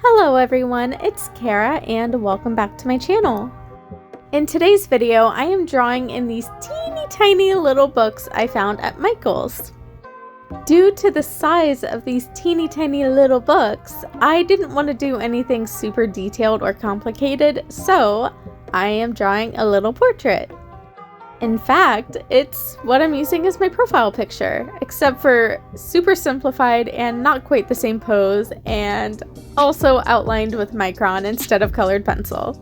Hello everyone, it's Kara and welcome back to my channel. In today's video, I am drawing in these teeny tiny little books I found at Michael's. Due to the size of these teeny tiny little books, I didn't want to do anything super detailed or complicated, so I am drawing a little portrait. In fact, it's what I'm using as my profile picture, except for super simplified and not quite the same pose, and also outlined with Micron instead of colored pencil.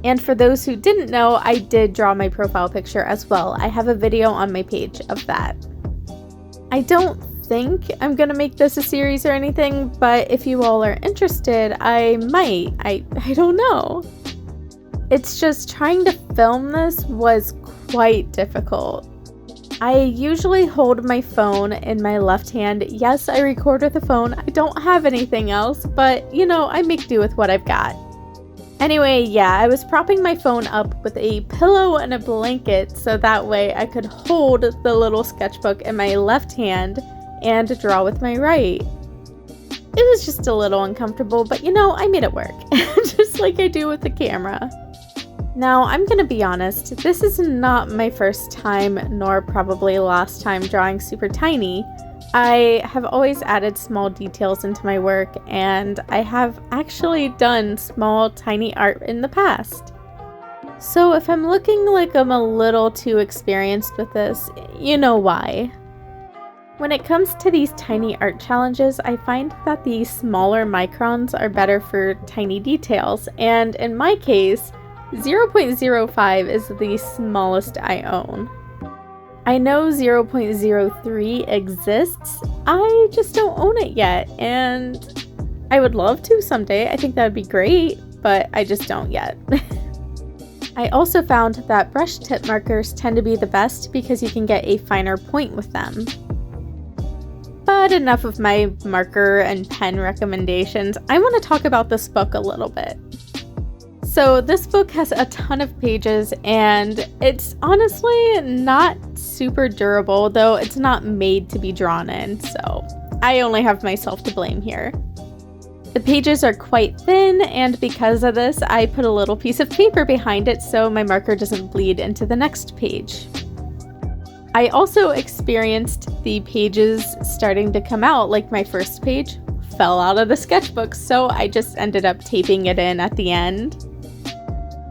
And for those who didn't know, I did draw my profile picture as well. I have a video on my page of that. I don't think I'm gonna make this a series or anything, but if you all are interested, I might. I don't know. It's just trying to film this was quite difficult. I usually hold my phone in my left hand. Yes, I record with a phone. I don't have anything else, but you know, I make do with what I've got. Anyway, yeah, I was propping my phone up with a pillow and a blanket so that way I could hold the little sketchbook in my left hand and draw with my right. It was just a little uncomfortable, but you know, I made it work, just like I do with the camera. Now, I'm gonna be honest, this is not my first time, nor probably last time drawing super tiny. I have always added small details into my work, and I have actually done small, tiny art in the past. So if I'm looking like I'm a little too experienced with this, you know why. When it comes to these tiny art challenges, I find that the smaller microns are better for tiny details, and in my case, 0.05 is the smallest I own. I know 0.03 exists, I just don't own it yet, and I would love to someday. I think that would be great, but I just don't yet. I also found that brush tip markers tend to be the best because you can get a finer point with them. But enough of my marker and pen recommendations. I want to talk about this book a little bit. So this book has a ton of pages and it's honestly not super durable, though it's not made to be drawn in, so I only have myself to blame here. The pages are quite thin, and because of this, I put a little piece of paper behind it so my marker doesn't bleed into the next page. I also experienced the pages starting to come out, like my first page fell out of the sketchbook, so I just ended up taping it in at the end.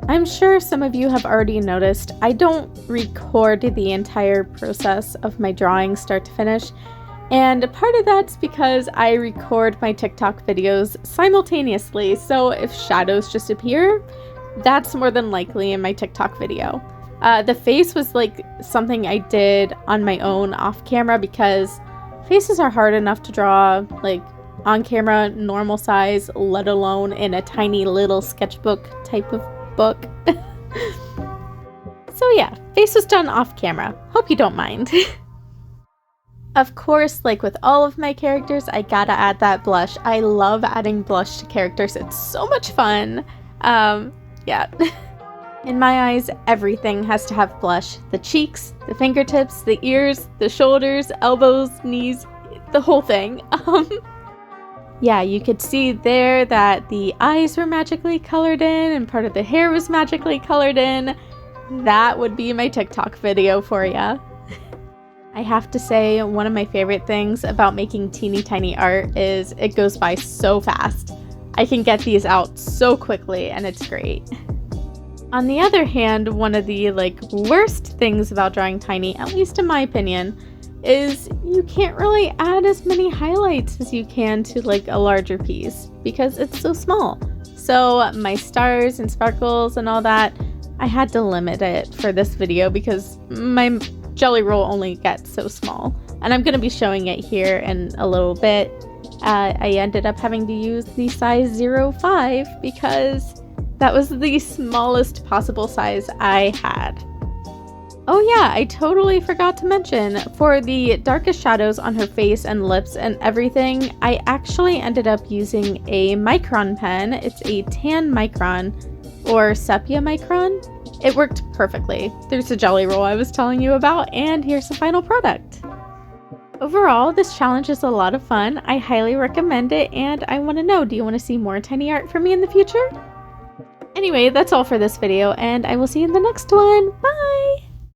I'm sure some of you have already noticed I don't record the entire process of my drawing start to finish, and part of that's because I record my TikTok videos simultaneously, so if shadows just appear, that's more than likely in my TikTok video. The face was like something I did on my own off camera because faces are hard enough to draw, like on camera, normal size, let alone in a tiny little sketchbook type of book. So yeah, face was done off camera. Hope you don't mind. Of course, like with all of my characters, I gotta add that blush. I love adding blush to characters. It's so much fun. Yeah. In my eyes, everything has to have blush. The cheeks, the fingertips, the ears, the shoulders, elbows, knees, the whole thing. Yeah, you could see there that the eyes were magically colored in and part of the hair was magically colored in. That would be my TikTok video for ya. I have to say, one of my favorite things about making teeny tiny art is it goes by so fast. I can get these out so quickly and it's great. On the other hand, one of the worst things about drawing tiny, at least in my opinion, is you can't really add as many highlights as you can to a larger piece because it's so small. So my stars and sparkles and all that, I had to limit it for this video because my Gellyroll only gets so small. And I'm going to be showing it here in a little bit. I ended up having to use the size 0.5 because that was the smallest possible size I had. Oh yeah, I totally forgot to mention, for the darkest shadows on her face and lips and everything, I actually ended up using a Micron pen. It's a tan Micron, or sepia Micron. It worked perfectly. There's the Gellyroll I was telling you about, and here's the final product. Overall, this challenge is a lot of fun. I highly recommend it, and I want to know, do you want to see more tiny art from me in the future? Anyway, that's all for this video, and I will see you in the next one. Bye!